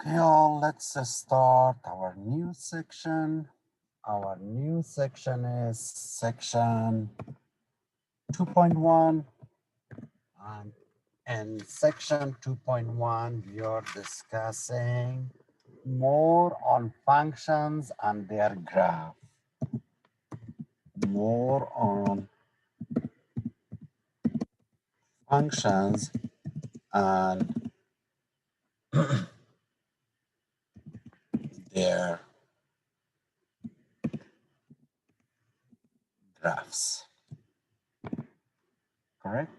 Okay, all, let's start our new section. Our new section is section 2.1. And in section 2.1, we are discussing more on functions and their graph. More on functions and their graphs. Correct?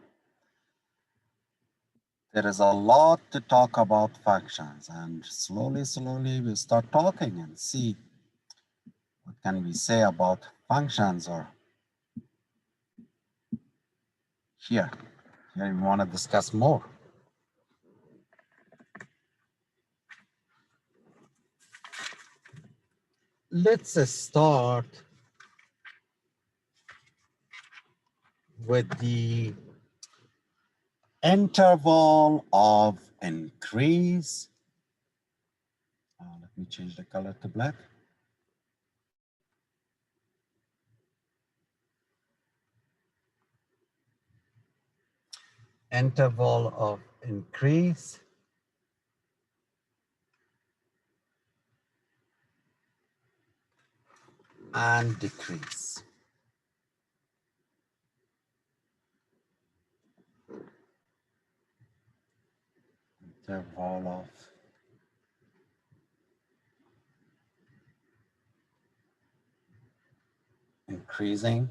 There is a lot to talk about functions, and slowly we'll start talking and see what can we say about functions. Or here we want to discuss more. Let's start with the interval of increase. Let me change the color to black. Interval of increase and decrease. Interval of increasing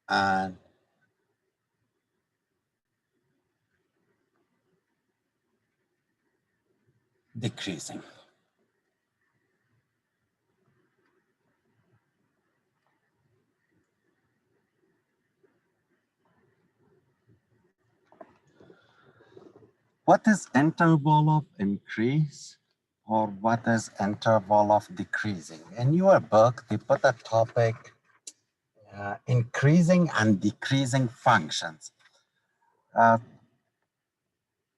and decreasing. What is interval of increase or what is interval of decreasing? In your book, they put a topic, increasing and decreasing functions.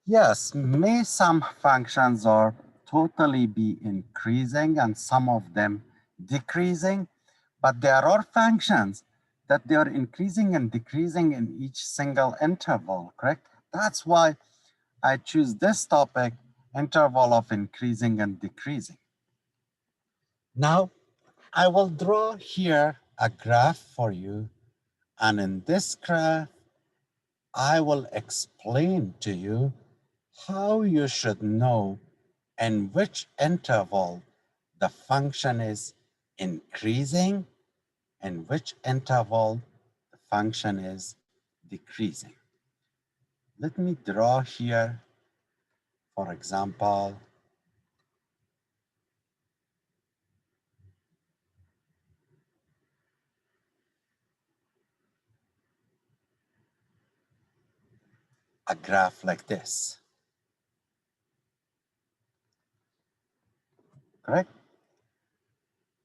Yes, may some functions are totally be increasing and some of them decreasing, but there are functions that they are increasing and decreasing in each single interval, correct? That's why I choose this topic, interval of increasing and decreasing. Now, I will draw here a graph for you, and in this graph, I will explain to you how you should know in which interval the function is increasing and which interval the function is decreasing. Let me draw here, for example, a graph like this. Correct?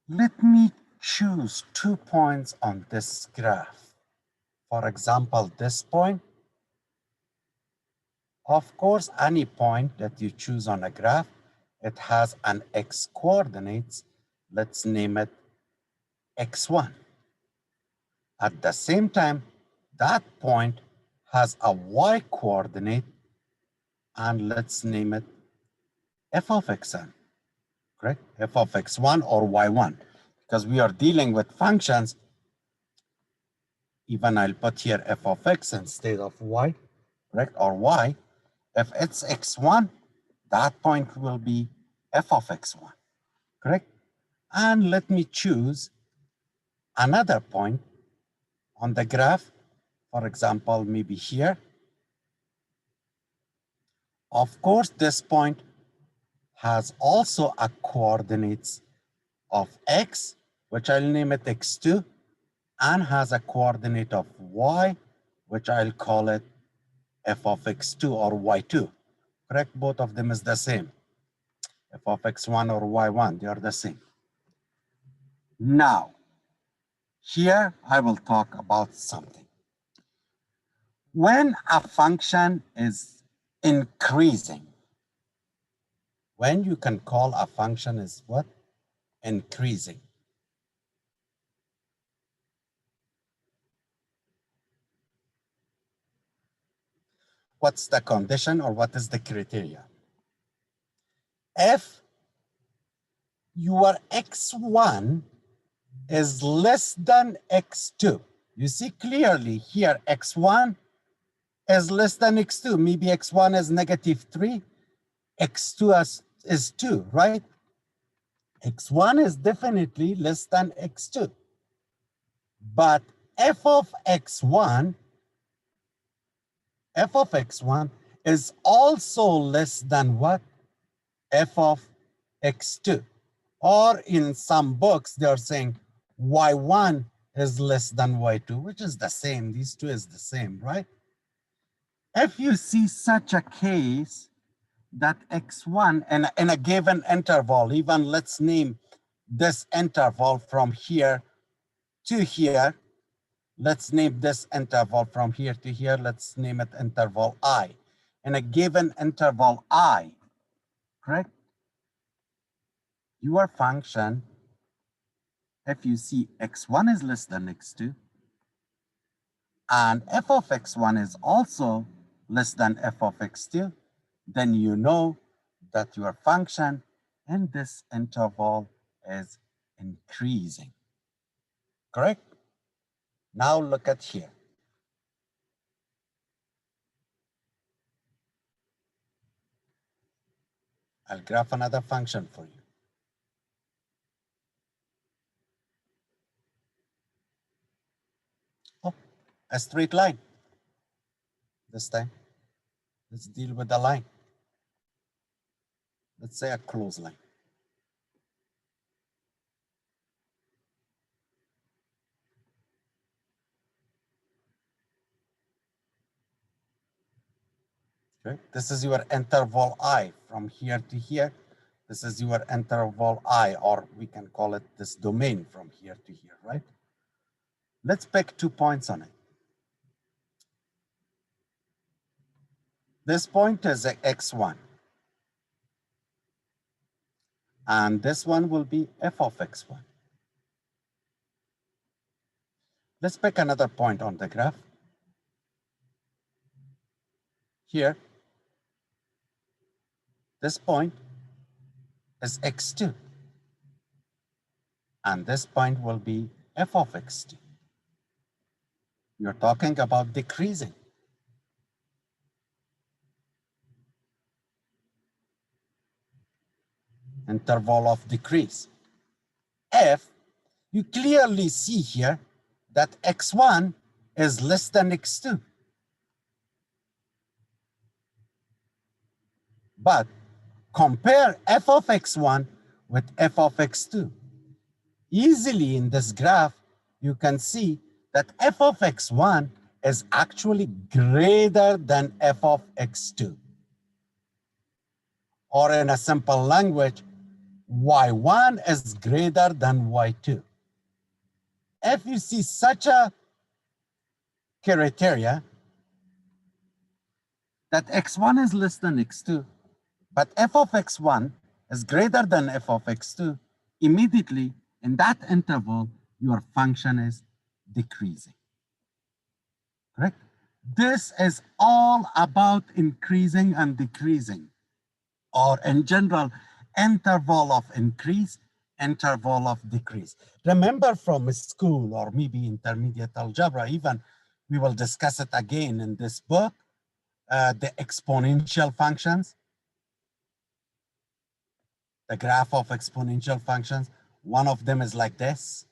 Let me choose 2 points on this graph. For example, this point. Of course, any point that you choose on a graph, it has an x coordinates. Let's name it x1. At the same time, that point has a y coordinate, and let's name it f of xn. Correct? F of x1 or y1, because we are dealing with functions. Even I'll put here f of x instead of y, correct, or y. If it's x1, that point will be f of x1, correct? And let me choose another point on the graph, for example, maybe here. Of course, this point has also a coordinates of x, which I'll name it x2, and has a coordinate of y, which I'll call it f of x2 or y2. Correct? Both of them is the same. F of x1 or y1, they are the same. Now, here I will talk about something. When a function is increasing, when you can call a function is what? Increasing. What's the condition or what is the criteria? If your x1 is less than x2, you see clearly here x1 is less than x2. Maybe x1 is -3, x2 is 2, right? x1 is definitely less than x2. But f of x1 is also less than what? F of x2. Or in some books, they are saying y1 is less than y2, which is the same. These two is the same, right? If you see such a case that x1 in a given interval, even let's name this interval from here to here. Let's name this interval from here to here. Let's name it interval I. In a given interval I, correct? Your function, if you see x1 is less than x2, and f of x1 is also less than f of x2, then you know that your function in this interval is increasing, correct? Now look at here. I'll graph another function for you. Oh, a straight line. This time, let's deal with the line. Let's say a closed line. Okay, this is your interval I from here to here. This is your interval I, or we can call it this domain from here to here, right? Let's pick 2 points on it. This point is x1. And this one will be f of x1. Let's pick another point on the graph. Here, this point is x2. And this point will be f of x2. You're talking about decreasing. Interval of decrease. If you clearly see here that x1 is less than x2. But compare f of x1 with f of x2. Easily in this graph, you can see that f of x1 is actually greater than f of x2. Or in a simple language, y1 is greater than y2. If you see such a criteria that x1 is less than x2, but f of x1 is greater than f of x2, immediately in that interval, your function is decreasing, correct? This is all about increasing and decreasing, or in general, interval of increase, interval of decrease. Remember from school or maybe intermediate algebra, even we will discuss it again in this book, the exponential functions, the graph of exponential functions. One of them is like this.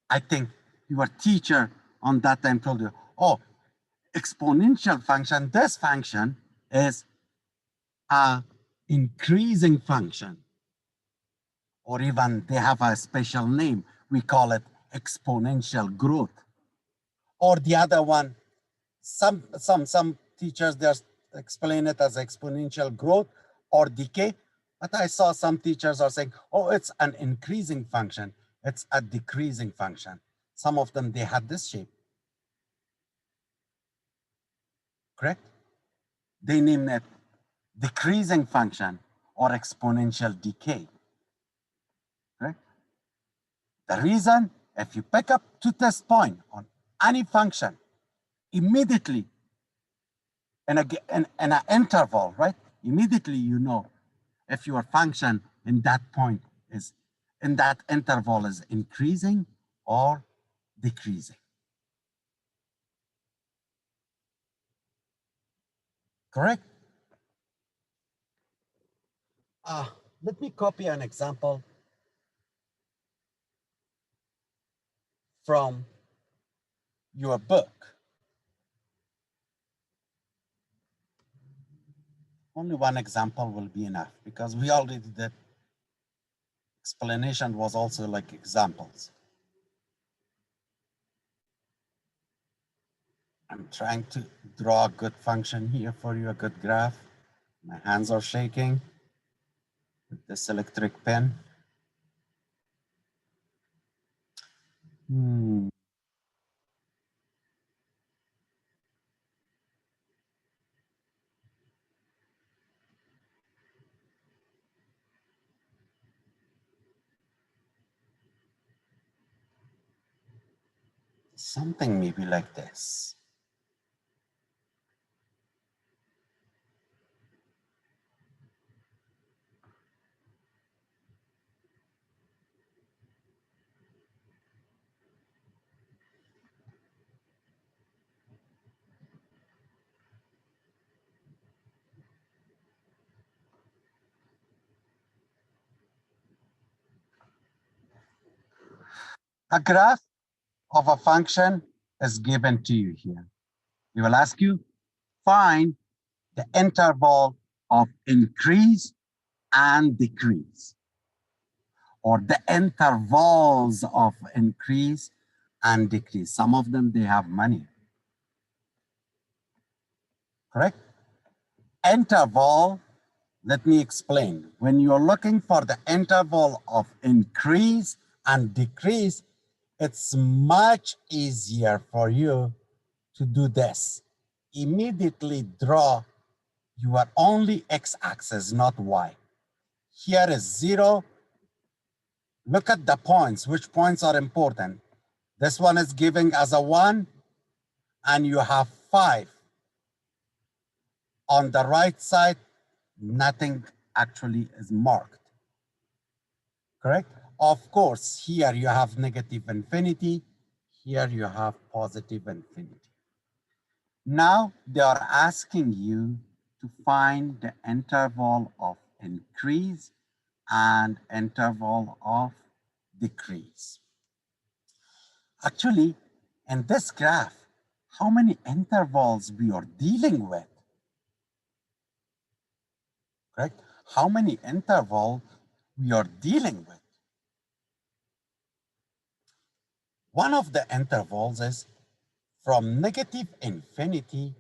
I think your teacher on that time told you, oh, exponential function, this function is a increasing function, or even they have a special name. We call it exponential growth. Or the other one, some teachers, they explain it as exponential growth or decay. But I saw some teachers are saying, oh, it's an increasing function. It's a decreasing function. Some of them, they had this shape. Correct? they name it decreasing function or exponential decay, correct? The reason, if you pick up two test points on any function, immediately in an interval, right? Immediately you know if your function in that point is in that interval is increasing or decreasing. Correct? Let me copy an example from your book. Only one example will be enough because we already did explanation was also like examples. I'm trying to draw a good function here for you, a good graph. My hands are shaking with this electric pen. Something maybe like this. A graph of a function is given to you here. We will ask you, find the interval of increase and decrease, or the intervals of increase and decrease. Some of them, they have money, correct? Interval, let me explain. When you're looking for the interval of increase and decrease, it's much easier for you to do this. Immediately draw your only x-axis, not y. Here is 0. Look at the points. Which points are important? This one is giving as a 1, and you have 5. On the right side, nothing actually is marked, correct? Of course, here you have negative infinity. Here you have positive infinity. Now they are asking you to find the interval of increase and interval of decrease. Actually, in this graph, how many intervals we are dealing with, correct? How many intervals we are dealing with? One of the intervals is from negative infinity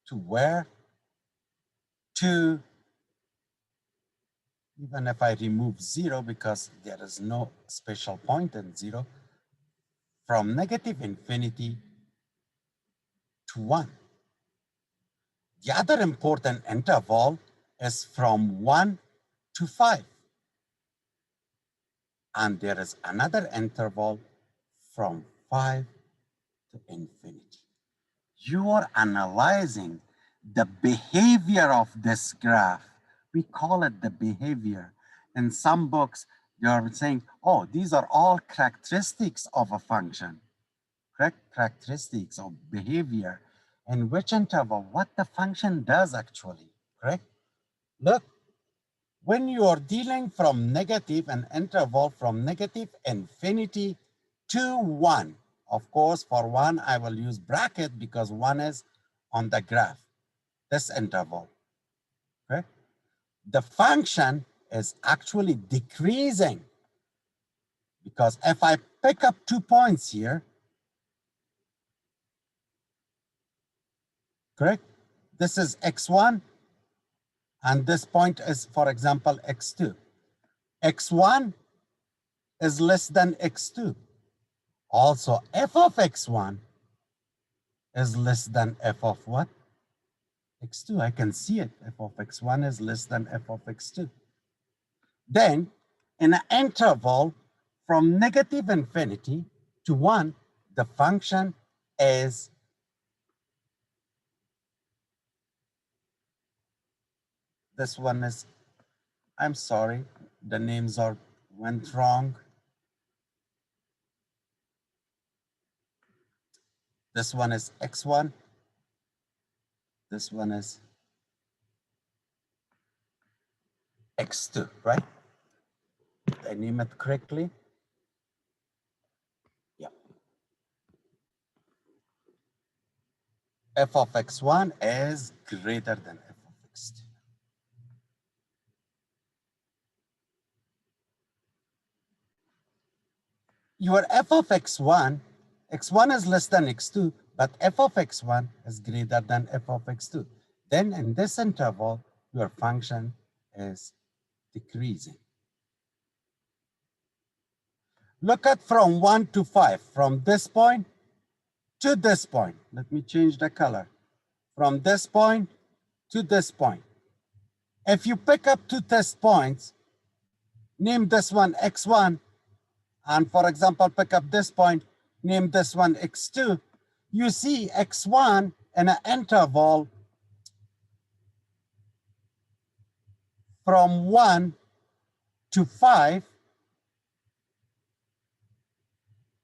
to where? To, even if I remove 0 because there is no special point in 0, from negative infinity to 1. The other important interval is from 1 to 5. And there is another interval from 5 to infinity. You are analyzing the behavior of this graph. We call it the behavior. In some books, they are saying, oh, these are all characteristics of a function, correct? Characteristics of behavior. And which interval, what the function does actually, correct? Look, when you are dealing from negative, an interval from negative infinity to 1, of course, for 1, I will use bracket because 1 is on the graph, this interval, okay? The function is actually decreasing because if I pick up 2 points here, correct? This is x1, and this point is, for example, x2. x1 is less than x2. Also, f of x1 is less than f of what? x2. I can see it. F of x1 is less than f of x2. Then, in an interval from negative infinity to 1, the function is this one is, I'm sorry, the names went wrong. This one is x1. This one is x2, right? Did I name it correctly? Yeah. F of x1 is greater than f of x2. Your f of x1 is less than x2, but f of x1 is greater than f of x2. Then in this interval, your function is decreasing. Look at from 1 to 5, from this point to this point. Let me change the color. From this point to this point. If you pick up two test points, name this one x1, and for example, pick up this point, name this one x2, you see x1 in an interval from 1 to 5,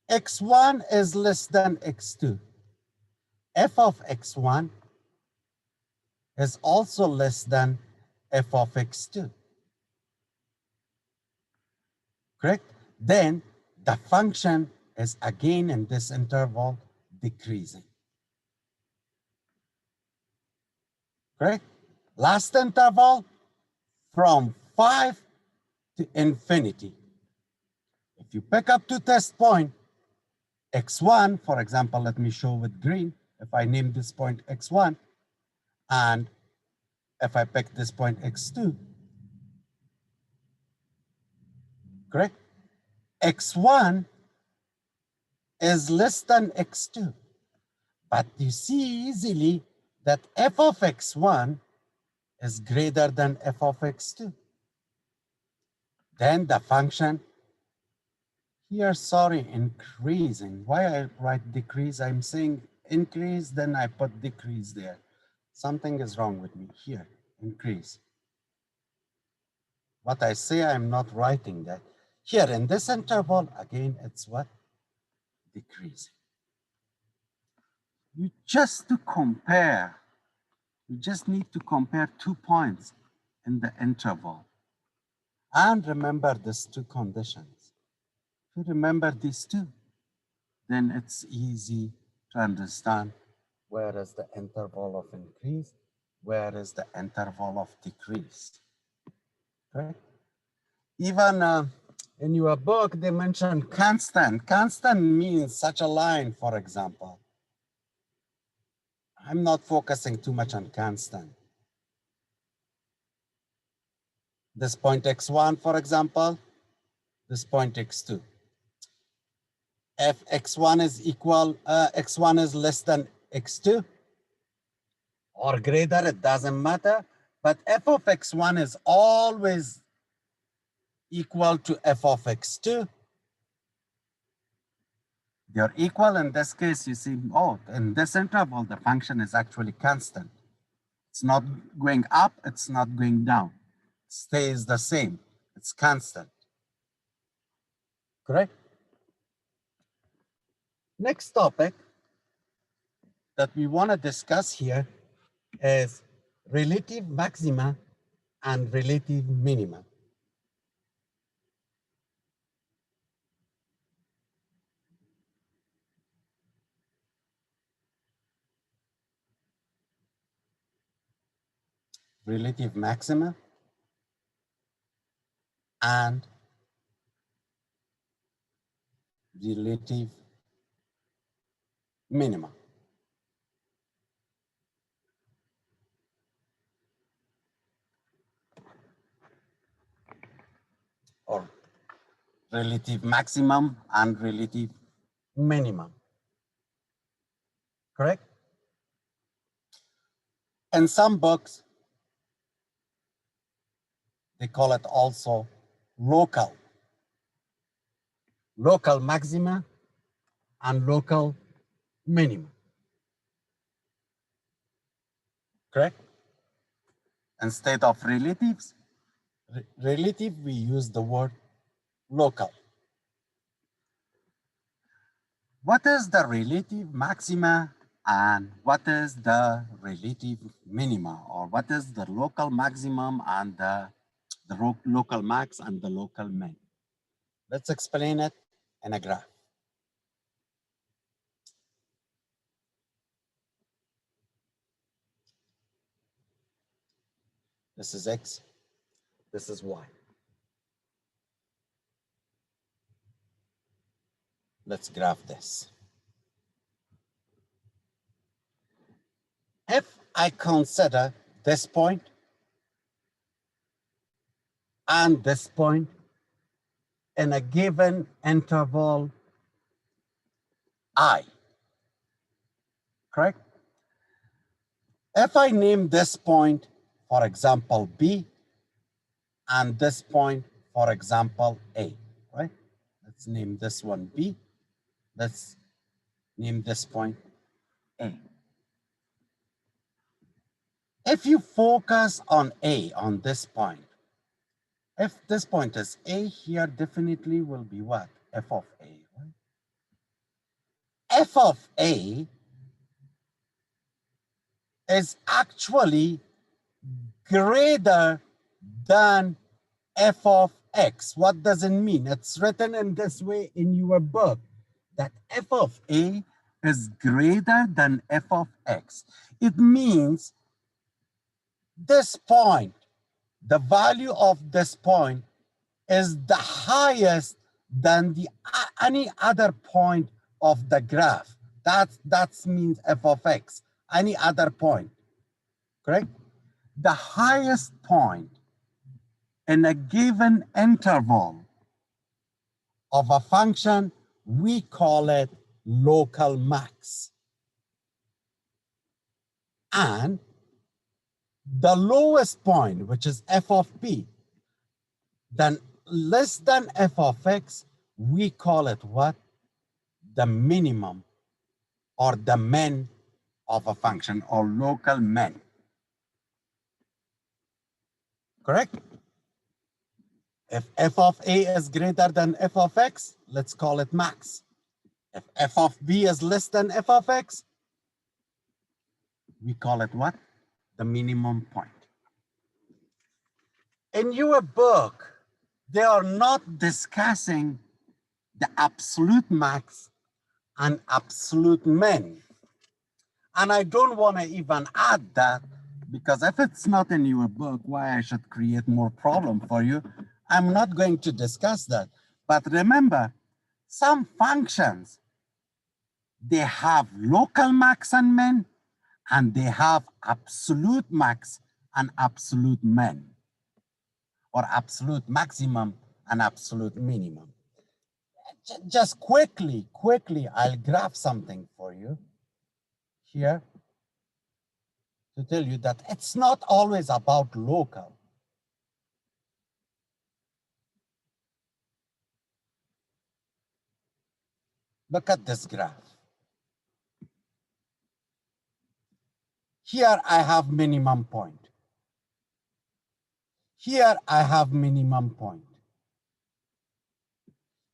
x1 is less than x2. F of x1 is also less than f of x2. Correct? Then the function is again in this interval decreasing. Correct? Last interval from 5 to infinity. If you pick up two test point, x1, for example, let me show with green. If I name this point x1, and if I pick this point x2, correct? x1 is less than x2. But you see easily that f of x1 is greater than f of x2. Then the function here, sorry, increasing. Why I write decrease? I'm saying increase, then I put decrease there. Something is wrong with me here, increase. What I say, I'm not writing that. Here in this interval, again, it's what? Decreasing. You just to compare, you just need to compare 2 points in the interval. And remember these two conditions. If you remember these two, then it's easy to understand where is the interval of increase, where is the interval of decrease. Right? Even in your book, they mention constant. Constant means such a line, for example. I'm not focusing too much on constant. This point x1, for example, this point x2. If x1 is equal, x1 is less than x2 or greater, it doesn't matter. But f of x1 is always equal to f of x2. They're equal in this case, you see, oh, in this interval, the function is actually constant. It's not going up, it's not going down. It stays the same, it's constant. Correct? Next topic that we want to discuss here is relative maxima and relative minima. Relative maxima and relative minima. Or relative maximum and relative minimum. Correct? In some books, they call it also local maxima and local minimum, correct? Instead of relative, we use the word local. What is the relative maxima and what is the relative minima, or what is the local maximum and the local max and the local min? Let's explain it in a graph. This is X, this is Y. Let's graph this. If I consider this point and this point in a given interval I, correct? If I name this point, for example, B, and this point, for example, A, right? Let's name this one B. Let's name this point A. If you focus on A, on this point, if this point is A, here definitely will be what? F of A, right? F of A is actually greater than f of x. What does it mean? It's written in this way in your book, that f of A is greater than f of x. It means this point, the value of this point is the highest than the any other point of the graph. That means f of x, any other point, correct? The highest point in a given interval of a function, we call it local max. And the lowest point, which is f of p, then less than f of x, we call it what? The minimum or the min of a function, or local min. Correct? If f of a is greater than f of x, let's call it max. If f of b is less than f of x, we call it what? The minimum point. In your book, they are not discussing the absolute max and absolute min. And I don't want to even add that, because if it's not in your book, why I should create more problem for you? I'm not going to discuss that. But remember, some functions, they have local max and min, and they have absolute max and absolute min, or absolute maximum and absolute minimum. Just quickly, I'll graph something for you here to tell you that it's not always about local. Look at this graph. Here I have minimum point. Here I have minimum point.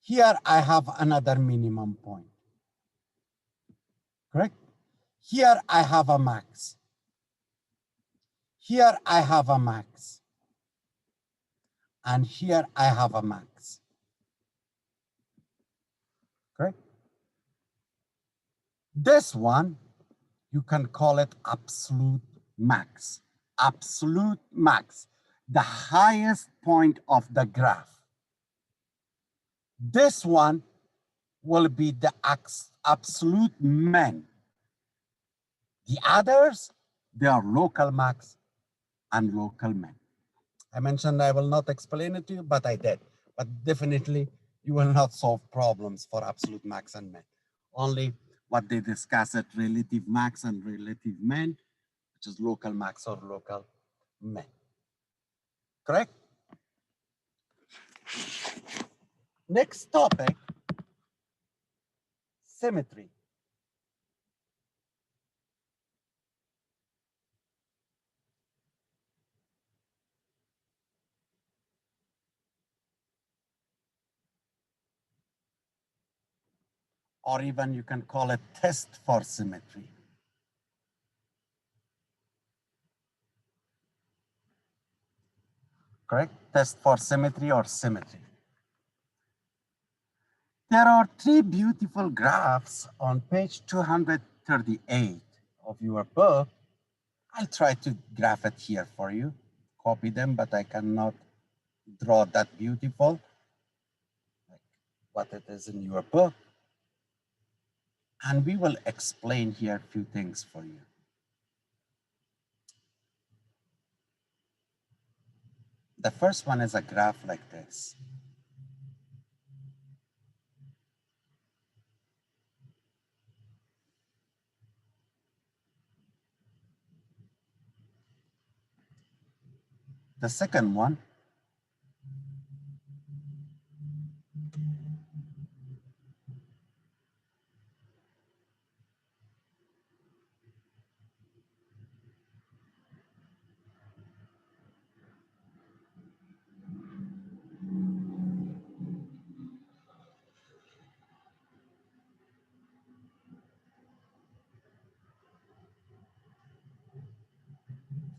Here I have another minimum point. Correct? Here I have a max. Here I have a max. And here I have a max. Correct? This one, you can call it absolute max. Absolute max, the highest point of the graph. This one will be the absolute min. The others, they are local max and local min. I mentioned I will not explain it to you, but I did. But definitely, you will not solve problems for absolute max and min. Only what they discuss at relative max and relative min, which is local max or local min. Correct? Next topic, symmetry. Or even you can call it test for symmetry. Correct? Test for symmetry or symmetry. There are three beautiful graphs on page 238 of your book. I'll try to graph it here for you, copy them, but I cannot draw that beautiful, like what it is in your book. And we will explain here a few things for you. The first one is a graph like this. The second one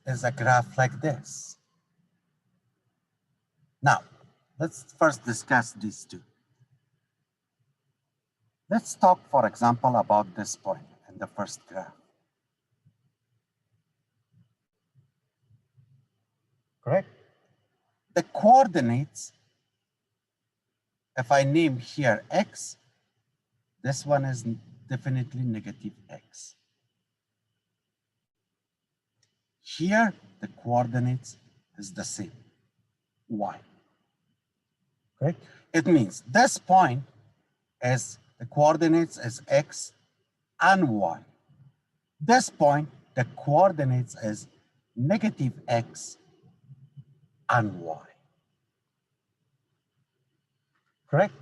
is a graph like this. Now, let's first discuss these two. Let's talk, for example, about this point in the first graph. Correct? The coordinates, if I name here x, this one is definitely negative x. Here, the coordinates is the same, y. Correct? It means this point is the coordinates is x and y. This point, the coordinates is negative x and y. Correct?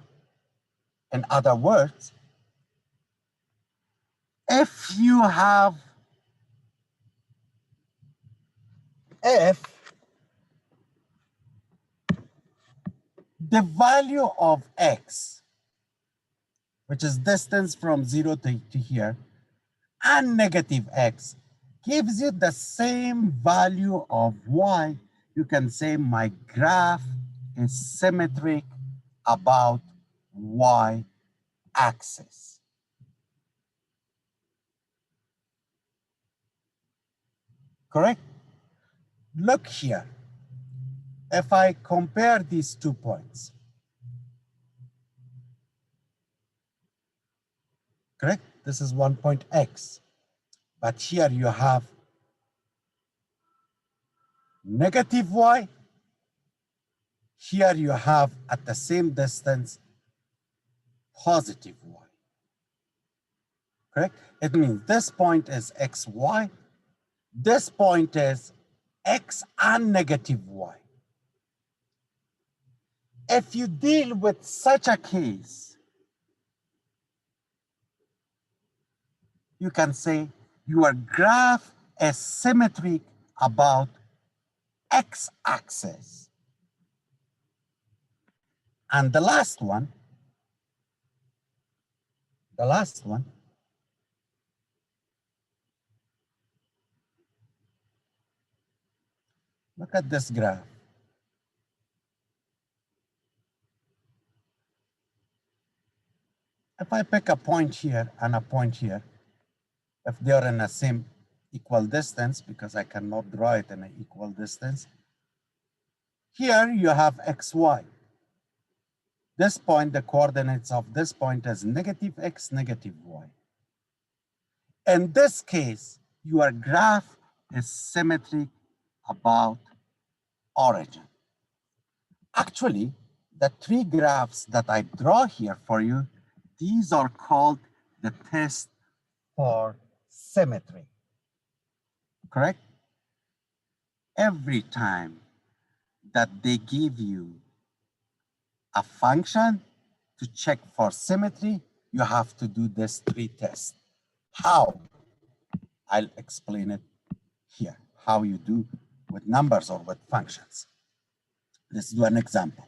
In other words, if you have, if the value of x, which is distance from 0 to here, and negative x gives you the same value of y, you can say my graph is symmetric about y axis. Correct? Look here. If I compare these 2 points, correct? This is one point x, but here you have negative y. Here you have at the same distance positive y. Correct? It means this point is xy. This point is x and negative y. If you deal with such a case, you can say your graph is symmetric about x-axis. And the last one, look at this graph. If I pick a point here and a point here, if they are in the same equal distance, because I cannot draw it in an equal distance, here you have xy. This point, the coordinates of this point is negative x, negative y. In this case, your graph is symmetric about origin. Actually, the 3 graphs that I draw here for you, these are called the test for symmetry. correct? Every time that they give you a function to check for symmetry, you have to do this 3 tests. How? I'll explain it here, how you do with numbers or with functions. Let's do an example.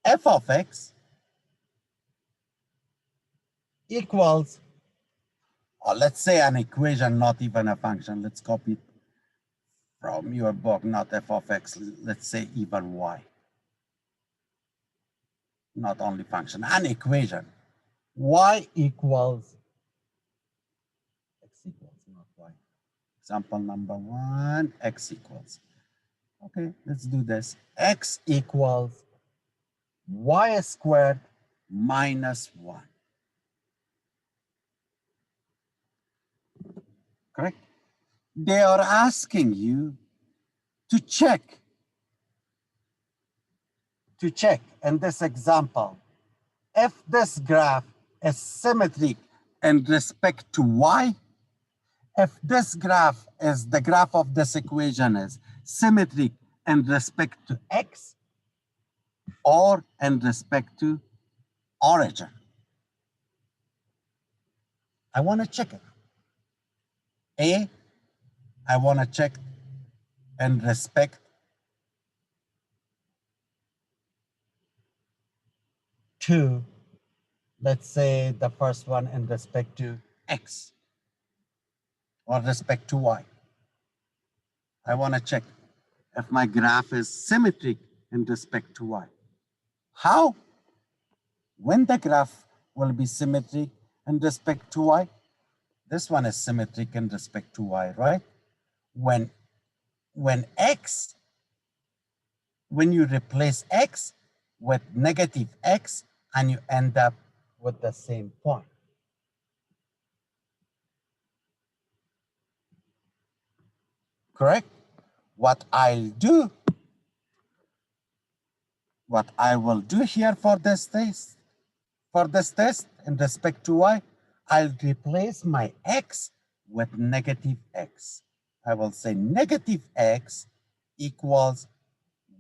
F of x equals, or let's say an equation, not even a function. Let's copy it from your book, not f of x. Let's say even y. Not only function, an equation. Y equals, x equals, not y. Example number 1, x equals. Okay, let's do this. X equals y squared minus 1. Correct? They are asking you to check in this example if this graph is symmetric in respect to y, if this graph is the graph of this equation is symmetric in respect to x or in respect to origin. I want to check it. A, I want to check in respect to, let's say the first one in respect to x or respect to y. I want to check if my graph is symmetric in respect to y. How? When the graph will be symmetric in respect to y? This one is symmetric in respect to y, right? When x, when you replace x with negative x and you end up with the same point. Correct? What I will do here for this test, in respect to y, I'll replace my x with negative x. I will say negative x equals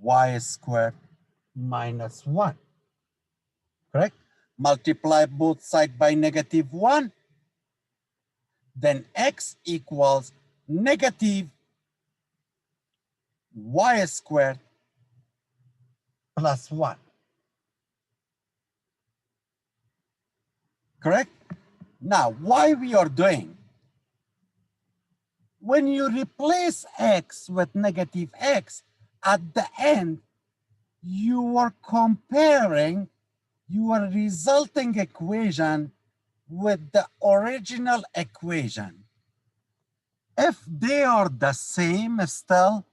y squared minus 1. Correct? Multiply both sides by negative 1. Then x equals negative y squared plus 1. Correct? Now, why we are doing? When you replace x with negative x, at the end, you are comparing your resulting equation with the original equation. If they are the same still,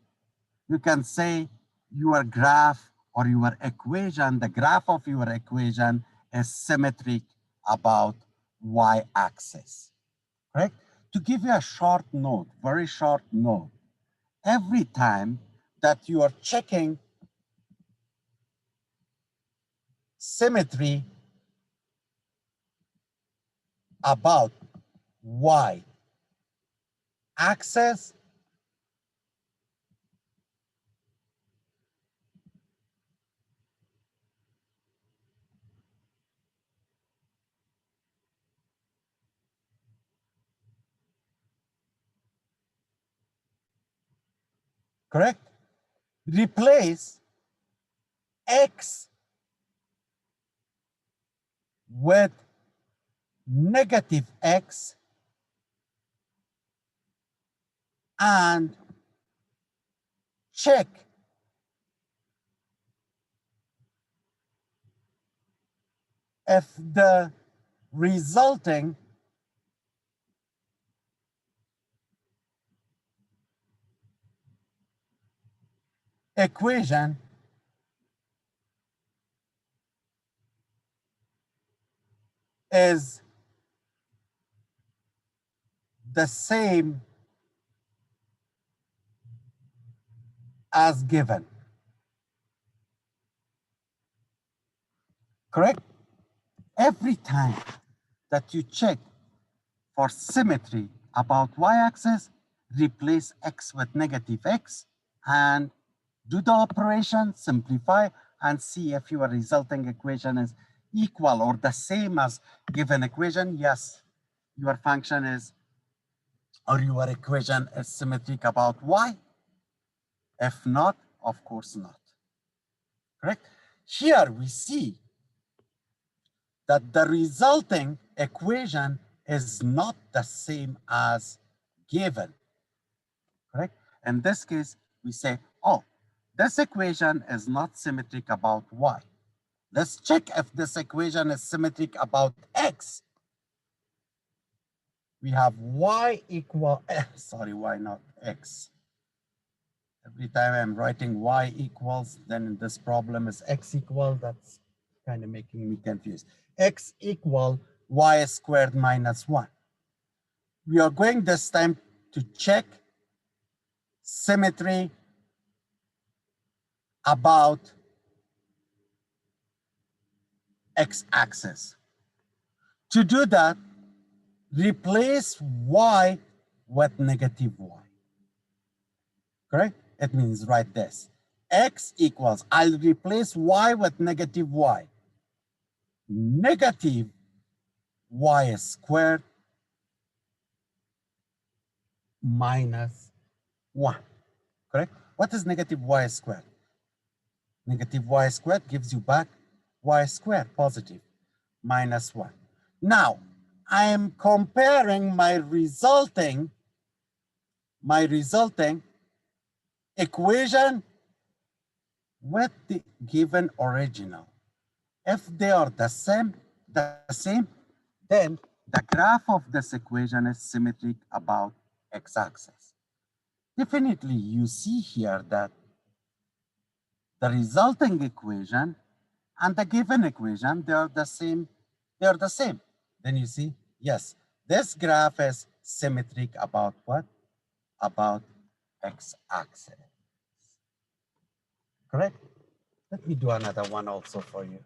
you can say your graph or your equation, the graph of your equation is symmetric about y-axis, right? To give you a short note, very short note, every time that you are checking symmetry about y-axis, correct? Replace x with negative x and check if the resulting equation is the same as given, correct? Every time that you check for symmetry about y-axis, replace x with negative x, and do the operation, simplify, and see if your resulting equation is equal or the same as given equation. Yes, your function is, or your equation is symmetric about y. If not, of course not. Correct? Here we see that the resulting equation is not the same as given. Correct? In this case, we say, oh, this equation is not symmetric about y. Let's check if this equation is symmetric about x. We have y equal, sorry, y not x. Every time I'm writing y equals, then in this problem is x equal. That's kind of making me confused. X equal y squared minus 1. We are going this time to check symmetry about x-axis. To do that, replace y with negative y. Correct? It means write this. X equals, I'll replace y with negative y. Negative y squared minus 1. Correct? What is negative y squared? Negative y squared gives you back y squared, positive, minus 1. Now, I am comparing my resulting equation with the given original. If they are the same, then the graph of this equation is symmetric about x-axis. Definitely, you see here that the resulting equation and the given equation, they are the same. They are the same. Then you see, yes, this graph is symmetric about what? About x-axis. Correct? Let me do another one also for you.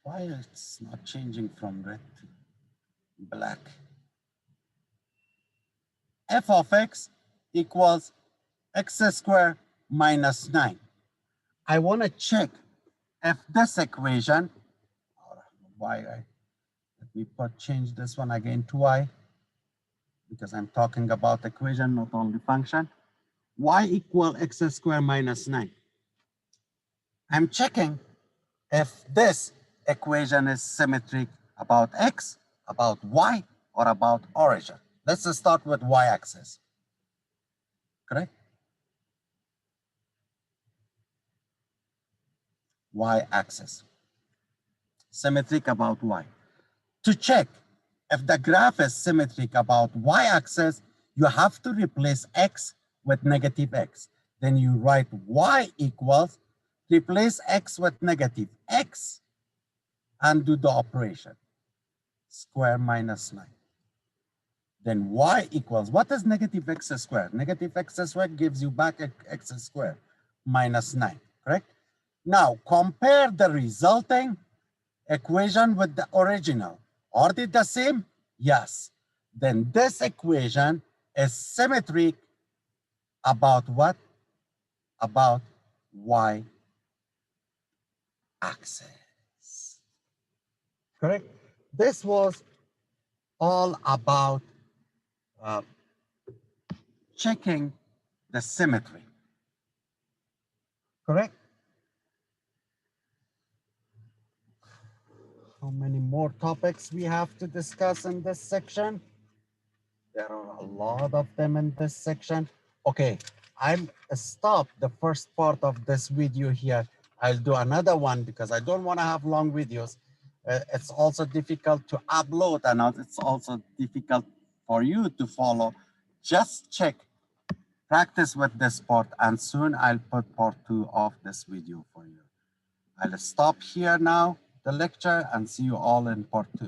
Why it's not changing from red to black? F of x equals x squared minus 9. I want to check if this equation, let me change this one again to y, because I'm talking about equation, not only function. Y equal x squared minus 9. I'm checking if this equation is symmetric about x, about y, or about origin. Let's start with y-axis. Correct? Y-axis. Symmetric about y. To check if the graph is symmetric about y-axis, you have to replace x with negative x. Then you write y equals, replace x with negative x, and do the operation. Square minus 9. Then y equals, what is negative x squared? Negative x squared gives you back x squared minus 9, correct? Now, compare the resulting equation with the original. Are they the same? Yes. Then this equation is symmetric about what? About y-axis. Correct? This was all about checking the symmetry. Correct? How many more topics we have to discuss in this section? There are a lot of them in this section. Okay, I'll stop the first part of this video here. I'll do another one because I don't want to have long videos. It's also difficult to upload and it's also difficult for you to follow. Just check, practice with this part, and soon I'll put part 2 of this video for you. I'll stop here now, the lecture, and see you all in part 2.